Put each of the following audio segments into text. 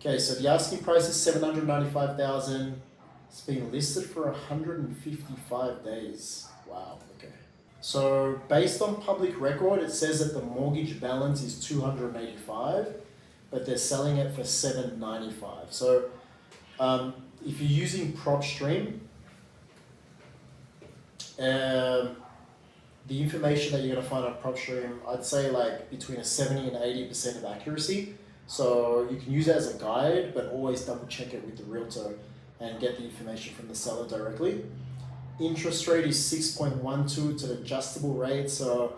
Okay, so the asking price is 795,000. It's being listed for 155 days. Wow. Okay. So based on public record, it says that the mortgage balance is 285, but they're selling it for 795. So if you're using PropStream, um, the information that you're going to find on PropStream, I'd say like between a 70 and 80% of accuracy. So you can use it as a guide, but always double check it with the realtor and get the information from the seller directly. Interest rate is 6.12, it's an adjustable rate, so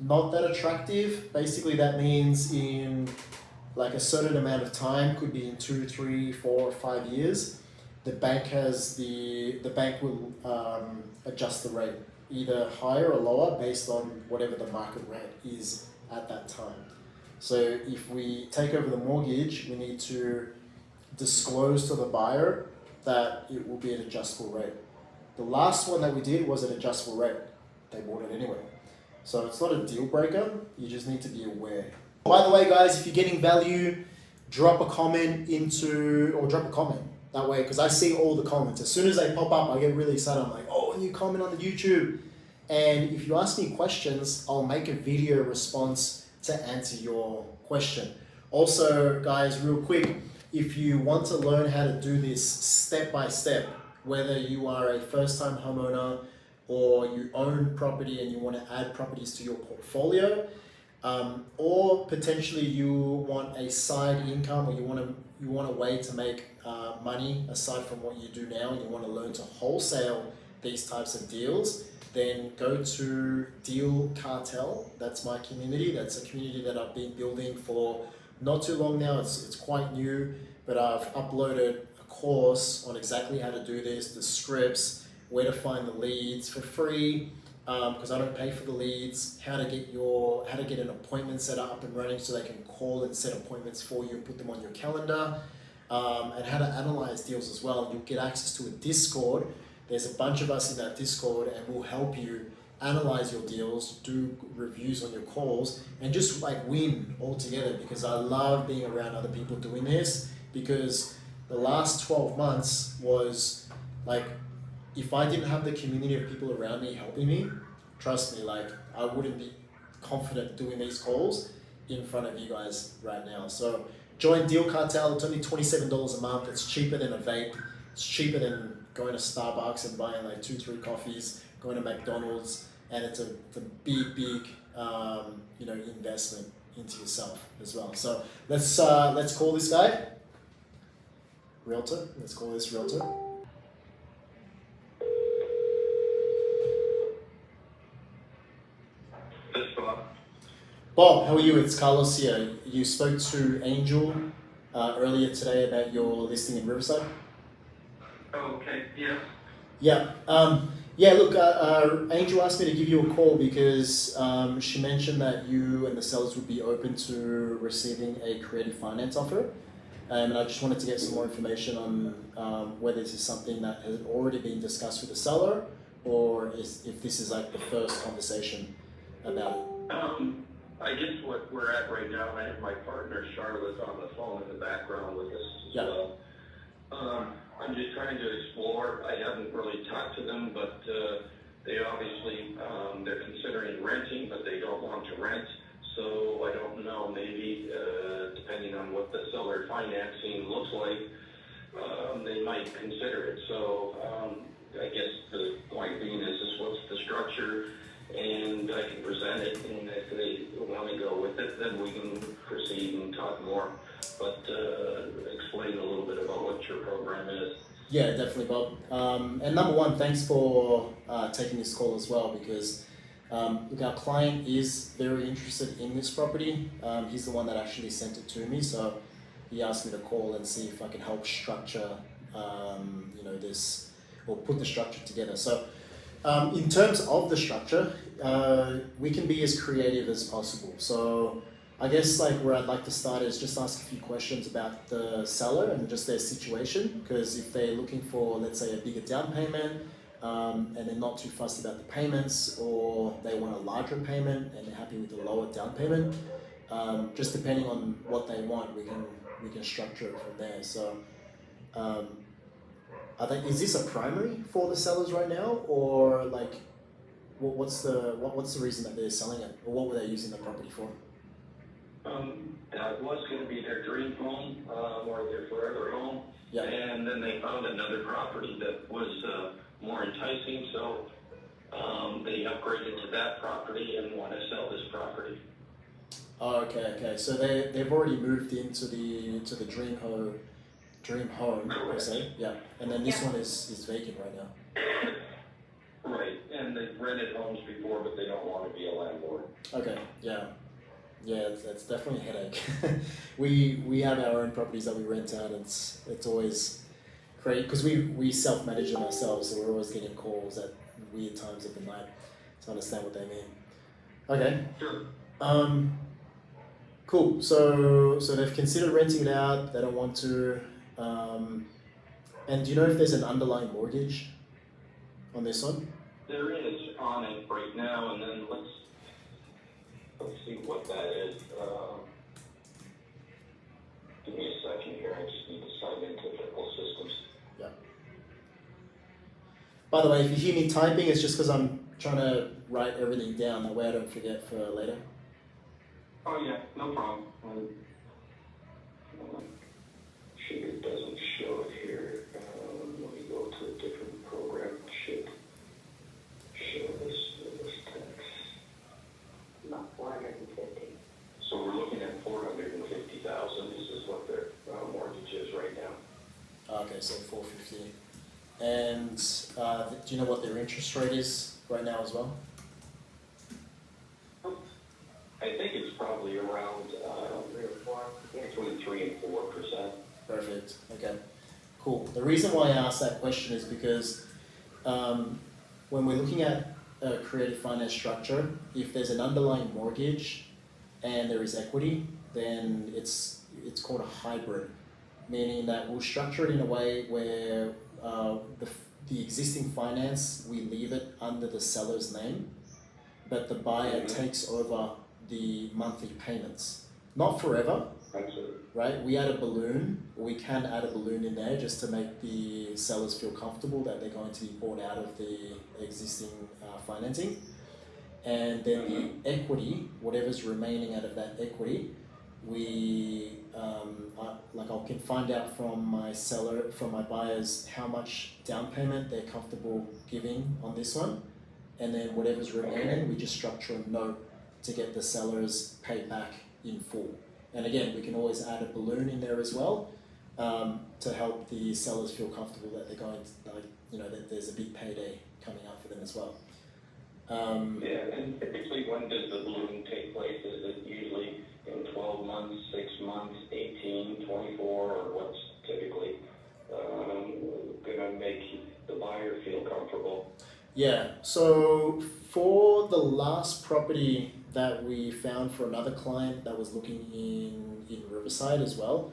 not that attractive. Basically, that means in like a certain amount of time, could be in 2, 3, 4, 5 years, the bank will adjust the rate either higher or lower based on whatever the market rate is at that time. So if we take over the mortgage, we need to disclose to the buyer that it will be an adjustable rate. The last one that we did was an adjustable rate. They bought it anyway. So it's not a deal breaker, you just need to be aware. By the way, guys, if you're getting value, drop a comment that way, because I see all the comments. As soon as they pop up, I get really excited. I'm like, oh, a new comment on the YouTube. And if you ask me questions, I'll make a video response to answer your question. Also, guys, real quick, if you want to learn how to do this step by step, whether you are a first-time homeowner or you own property and you want to add properties to your portfolio, or potentially you want a side income, or you want a way to make money aside from what you do now, and you want to learn to wholesale these types of deals, then go to Deal Cartel. That's my community. That's a community that I've been building for not too long now. It's quite new, but I've uploaded a course on exactly how to do this, the scripts, where to find the leads for free, because I don't pay for the leads, how to get an appointment set up and running so they can call and set appointments for you and put them on your calendar, and how to analyze deals as well. You'll get access to a Discord. There's a bunch of us in that Discord, and we'll help you analyze your deals, do reviews on your calls, and just like win all together, because I love being around other people doing this. Because the last 12 months was like, if I didn't have the community of people around me helping me, trust me, like I wouldn't be confident doing these calls in front of you guys right now. So join Deal Cartel. It's only $27 a month. It's cheaper than a vape. It's cheaper than going to Starbucks and buying like 2, 3 coffees, going to McDonald's, and it's a big investment into yourself as well. So let's call this guy realtor. Let's call this realtor. Bob, how are you? It's Carlos here. You spoke to Angel earlier today about your listing in Riverside. Oh, okay. Yeah. Yeah. Look, Angel asked me to give you a call because she mentioned that you and the sellers would be open to receiving a creative finance offer, and I just wanted to get some more information on whether this is something that has already been discussed with the seller, or if this is like the first conversation about it. I guess what we're at right now, I have my partner Charlotte on the phone in the background with us as well. I'm just trying to explore. I haven't really talked to them, but they obviously, they're considering renting, but they don't want to rent. So I don't know, maybe depending on what the seller financing looks like, they might consider it. So I guess the point being is what's the structure, and I can present it, and if they want to go with it, then we can proceed and talk more. But explain a little bit about what your program is. Yeah, definitely, Bob. And number one, thanks for taking this call as well, because look, our client is very interested in this property. He's the one that actually sent it to me, so he asked me to call and see if I can help structure, this, or put the structure together. So in terms of the structure, we can be as creative as possible. So I guess like where I'd like to start is just ask a few questions about the seller and just their situation, because if they're looking for, let's say, a bigger down payment, and they're not too fussed about the payments, or they want a larger payment and they're happy with the lower down payment, just depending on what they want, we can can structure it from there. So, is this a primary for the sellers right now, or like, what's the reason that they're selling it, or what were they using the property for? That was going to be their dream home, or their forever home. Yeah. And then they found another property that was more enticing, so they upgraded to that property and want to sell this property. Oh, okay. So they've already moved into the dream home, per se. Yeah. And then this one is vacant right now. Right, and they've rented homes before, but they don't want to be a landlord. Okay. Yeah. Yeah, it's definitely a headache. we have our own properties that we rent out, and it's always great because we self-manage them ourselves, so we're always getting calls at weird times of the night to understand what they mean. Okay. Sure. Cool. So they've considered renting it out. They don't want to. And do you know if there's an underlying mortgage on this one? There is on it right now, and then let's see what that is. Give me a second here. I just need to sign into Triple Systems. Yeah. By the way, if you hear me typing, it's just because I'm trying to write everything down. That way I don't forget for later. Oh yeah, no problem. Shoot, it doesn't show it here. Let me go to a different program. Should show this text. About 450. So we're looking at 450,000. This is what their mortgage is right now. Okay, so 450. And do you know what their interest rate is right now as well? I think it's probably around 3 or 4. Yeah. between 3% and 4%. Perfect. Okay. Cool. The reason why I asked that question is because when we're looking at a creative finance structure, if there's an underlying mortgage and there is equity, then it's called a hybrid, meaning that we'll structure it in a way where the existing finance, we leave it under the seller's name, but the buyer takes over the monthly payments. Not forever, Absolutely. right? We add a balloon, or we can add a balloon in there just to make the sellers feel comfortable that they're going to be bought out of the existing financing. And then the equity, whatever's remaining out of that equity, we I can find out from my buyers how much down payment they're comfortable giving on this one, and then whatever's remaining, we just structure a note to get the sellers paid back in full. And again, we can always add a balloon in there as well to help the sellers feel comfortable that they're going to, that there's a big payday coming up for them as well. Yeah, and typically when does the balloon take place? Is it usually in 12 months, 6 months, 18, 24, or what's typically going to make the buyer feel comfortable? Yeah, so for the last property that we found for another client that was looking in Riverside as well,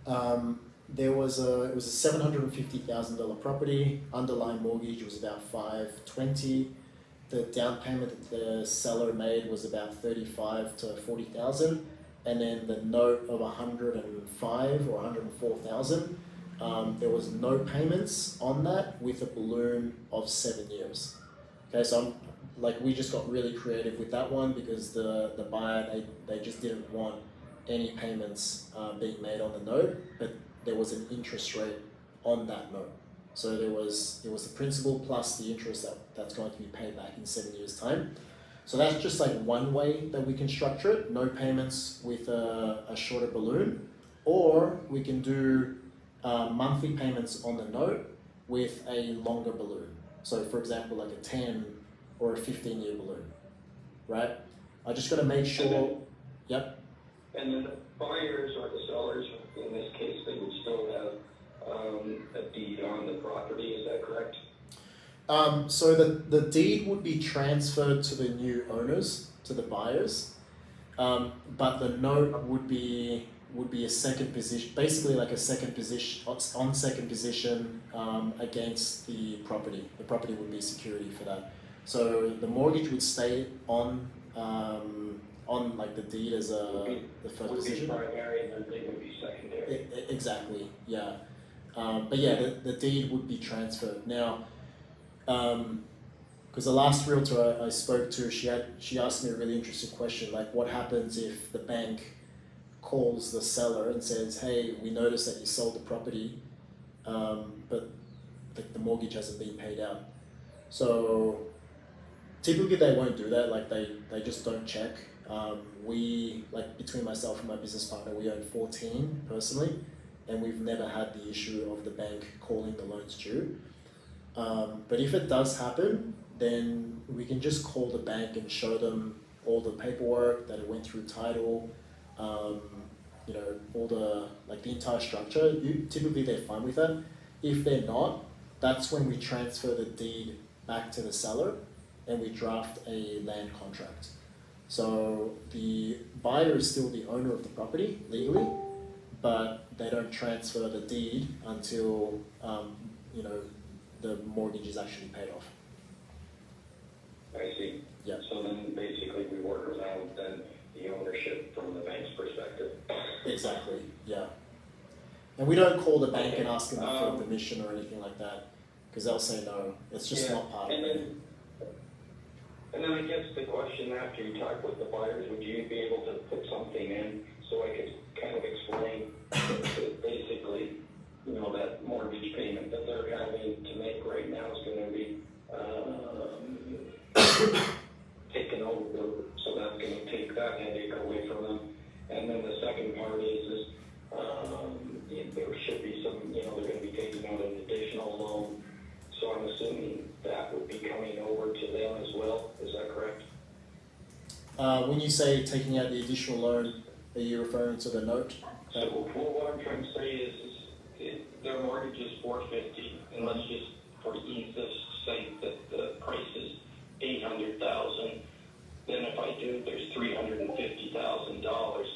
it was a $750,000 property. Underlying mortgage was about $520,000. The down payment that the seller made was about $35,000 to $40,000, and then the note of $105,000 or $104,000. There was no payments on that with a balloon of 7 years. Okay, so we just got really creative with that one because the buyer they just didn't want any payments being made on the note, but there was an interest rate on that note. So it was the principal plus the interest that's going to be paid back in 7 years' time. So that's just one way that we can structure it, no payments with a shorter balloon, or we can do monthly payments on the note with a longer balloon. So for example, a 10 or a 15-year balloon, right? I just got to make sure, yep. And then the buyers or the sellers, in this case, they would still have a deed on the property, is that correct? So the deed would be transferred to the new owners, to the buyers, but the note would be a second position, basically a second position, on second position against the property. The property would be security for that. So the mortgage would stay on on like the deed as the first would be decision. primary and then they would be secondary. Exactly, yeah. But yeah, the deed would be transferred. Now, because the last realtor I spoke to, she asked me a really interesting question, like what happens if the bank calls the seller and says, hey, we noticed that you sold the property, but the mortgage hasn't been paid out. So typically they won't do that, like they just don't check. We, like between myself and my business partner, we own 14 personally, and we've never had the issue of the bank calling the loans due. But if it does happen, then we can just call the bank and show them all the paperwork that it went through title, you know, all the, like the entire structure. Typically they're fine with that. If they're not, that's when we transfer the deed back to the seller and we draft a land contract. So the buyer is still the owner of the property legally, but they don't transfer the deed until you know, the mortgage is actually paid off. I see. Yeah. So then basically we work around then the ownership from the bank's perspective. Exactly. Yeah. And we don't call the bank and ask them for permission or anything like that, because they'll say no. It's just not part of it. And then I guess the question after you talk with the buyers, would you be able to put something in so I could kind of explain basically, you know, that mortgage payment that they're having to make right now is going to be taken over, so that's going to take that headache away from them. And then the second part is there should be some, you know, they're going to be taking out an additional loan. So I'm assuming that would be coming over to them as well. Is that correct? When you say taking out the additional loan, are you referring to the note? So what I'm trying to say is their mortgage is $450, and let's just, for ease of sake, that the price is $800,000. Then if I do, there's $350,000.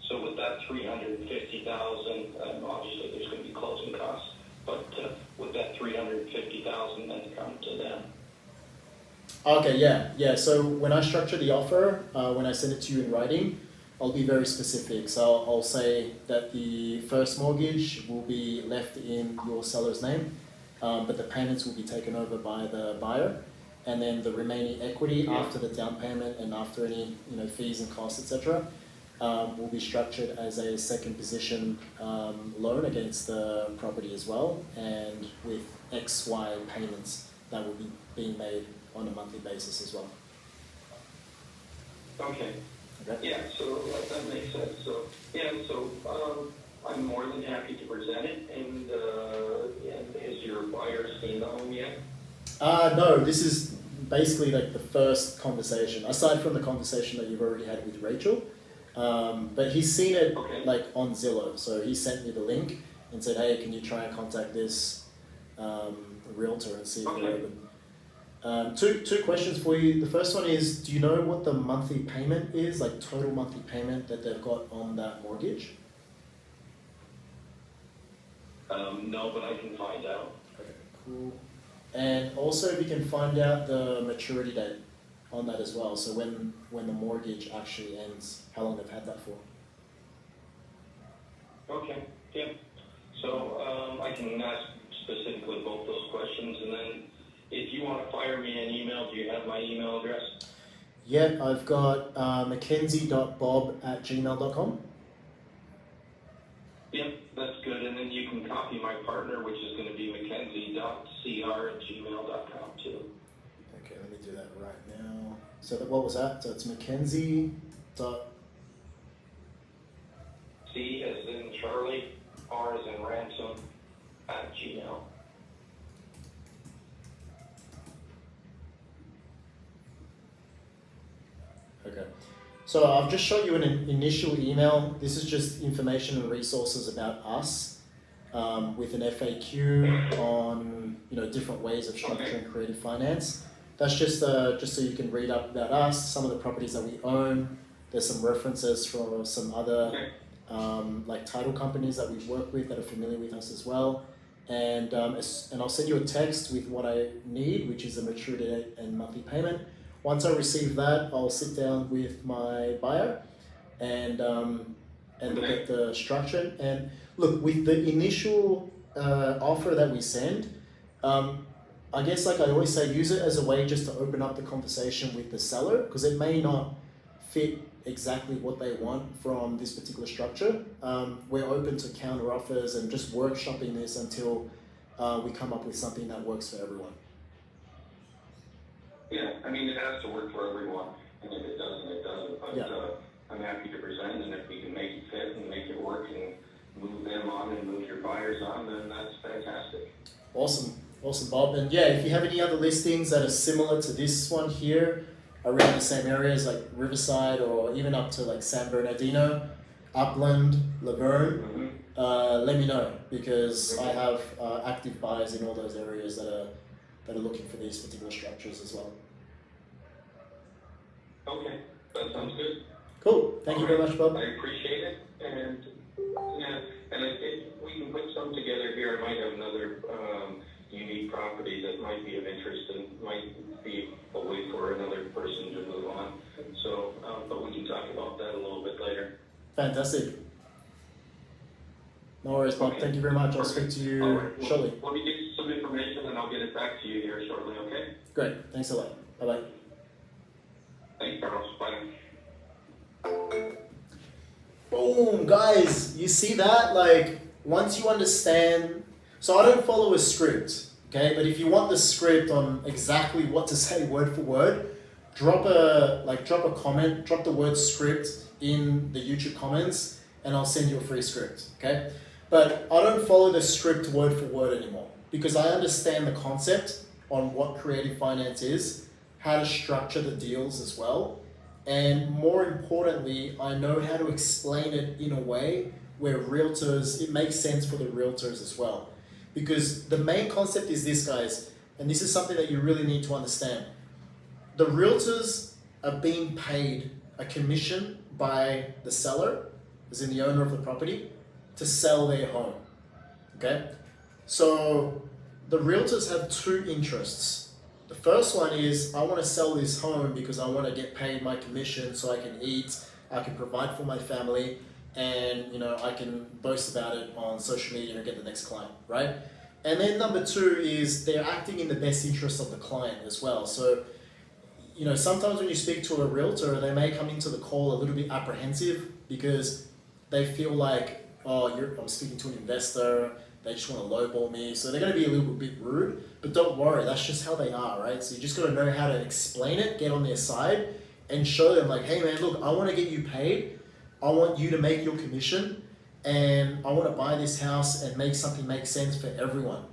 So with that $350,000, obviously there's going to be closing costs. But would that $350,000 then come to them? Okay, yeah. So when I structure the offer, when I send it to you in writing, I'll be very specific. So I'll say that the first mortgage will be left in your seller's name, but the payments will be taken over by the buyer, and then the remaining equity after the down payment and after any, you know, fees and costs, etc., will be structured as a second position loan against the property as well, and with XY payments that will be being made on a monthly basis as well. Okay. Okay. Yeah, so that makes sense. So yeah, so I'm more than happy to present it. And has your buyer seen the home yet? No, this is basically like the first conversation, aside from the conversation that you've already had with Rachel. But he's seen it like on Zillow. So he sent me the link and said, hey, can you try and contact this realtor and see if they're open. Two questions for you. The first one is, do you know what the monthly payment is, like total monthly payment that they've got on that mortgage? No, but I can find out. Okay, cool. And also if you can find out the maturity date on that as well. So when the mortgage actually ends, how long they've had that for. Okay, yeah. So I can ask specifically both those questions, and then if you want to fire me an email, do you have my email address? Yeah, I've got mackenzie.bob@gmail.com. Yep, that's good. And then you can copy my partner, which is going to be mackenzie.cr@gmail.com too. Okay, let me do that right now. So what was that? So it's Mackenzie. C as in Charlie, R as in ransom, @gmail. Okay. So I've just shot you an initial email. This is just information and resources about us, with an FAQ on, you know, different ways of structuring creative finance. That's just so you can read up about us, some of the properties that we own. There's some references from some other like title companies that we've worked with that are familiar with us as well. And I'll send you a text with what I need, which is a maturity date and monthly payment. Once I receive that, I'll sit down with my buyer and look at the structure. And look, with the initial offer that we send, I guess like I always say, use it as a way just to open up the conversation with the seller, because it may not fit exactly what they want from this particular structure. We're open to counter offers and just workshopping this until we come up with something that works for everyone. Yeah, I mean, it has to work for everyone, and if it doesn't, it doesn't. But I'm happy to present, and if we can make it fit and make it work and move them on and move your buyers on, then that's fantastic. Awesome, Bob. And yeah, if you have any other listings that are similar to this one here, around the same areas like Riverside or even up to like San Bernardino, Upland, Laverne, let me know, because I have active buyers in all those areas that are looking for these particular structures as well. Okay, that sounds good. Cool. Thank you very much, Bob. I appreciate it, and yeah, and if we can put some together here, I might have another unique property that might be of interest and might be a way for another person to move on. So, but we can talk about that a little bit later. Fantastic. No worries, Bob. Okay. Thank you very much. I'll speak to you shortly. Let me get some information and I'll get it back to you here shortly, okay? Great. Thanks a lot. Bye-bye. Thanks, Carlos. Bye. Boom, guys. You see that? Like, once you understand... So I don't follow a script, okay? But if you want the script on exactly what to say word for word, drop a comment, drop the word script in the YouTube comments, and I'll send you a free script, okay? But I don't follow the script word for word anymore, because I understand the concept on what creative finance is, how to structure the deals as well, and more importantly, I know how to explain it in a way where realtors, it makes sense for the realtors as well. Because the main concept is this, guys, and this is something that you really need to understand. The realtors are being paid a commission by the seller, as in the owner of the property, to sell their home, okay? So the realtors have two interests. The first one is, I want to sell this home because I want to get paid my commission so I can eat, I can provide for my family, and I can boast about it on social media and get the next client, right? And then number two is they're acting in the best interest of the client as well. So, sometimes when you speak to a realtor, they may come into the call a little bit apprehensive because they feel like, I'm speaking to an investor, they just want to lowball me. So they're going to be a little bit rude, but don't worry, that's just how they are, right? So you just got to know how to explain it, get on their side, and show them like, hey man, look, I want to get you paid. I want you to make your commission, and I want to buy this house and make something make sense for everyone.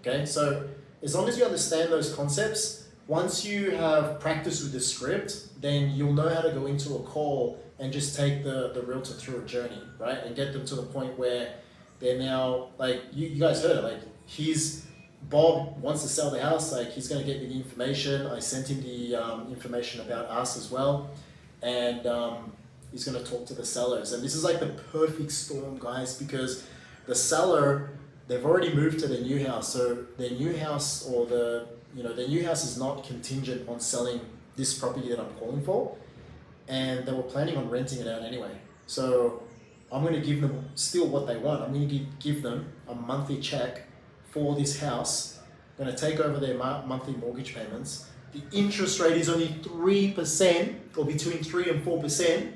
Okay, so as long as you understand those concepts, once you have practiced with the script, then you'll know how to go into a call and just take the realtor through a journey, right? And get them to the point where they're now, like, you guys heard it, like, Bob wants to sell the house, like, he's going to get me the information. I sent him the information about us as well. And he's going to talk to the sellers. And this is like the perfect storm, guys, because the seller, they've already moved to their new house. So their new house their new house is not contingent on selling this property that I'm calling for. And they were planning on renting it out anyway. So I'm going to give them still what they want. I'm going to give them a monthly check for this house. I'm going to take over their monthly mortgage payments. The interest rate is only 3%, or between 3 and 4%.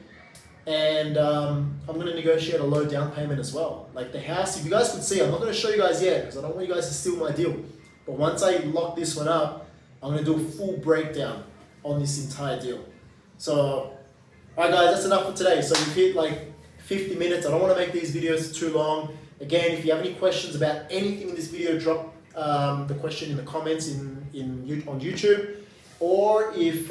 And I'm going to negotiate a low down payment as well. Like the house, if you guys could see, I'm not going to show you guys yet because I don't want you guys to steal my deal. But once I lock this one up, I'm going to do a full breakdown on this entire deal. So, alright guys, that's enough for today. So we've hit like 50 minutes. I don't want to make these videos too long. Again, if you have any questions about anything in this video, drop the question in the comments on YouTube. Or if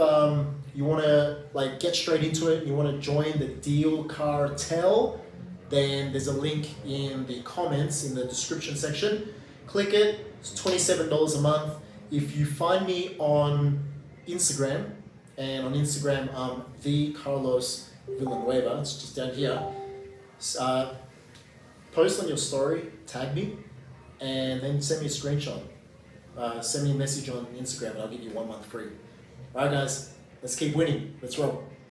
you want to get straight into it and you want to join the deal cartel, then there's a link in the comments in the description section. Click it. It's $27 a month. If you find me on Instagram, and on Instagram I'm the Carlos Villanueva, it's just down here. Post on your story, tag me, and then send me a screenshot. Send me a message on Instagram and I'll give you 1 month free. Alright guys, Let's keep winning. Let's roll.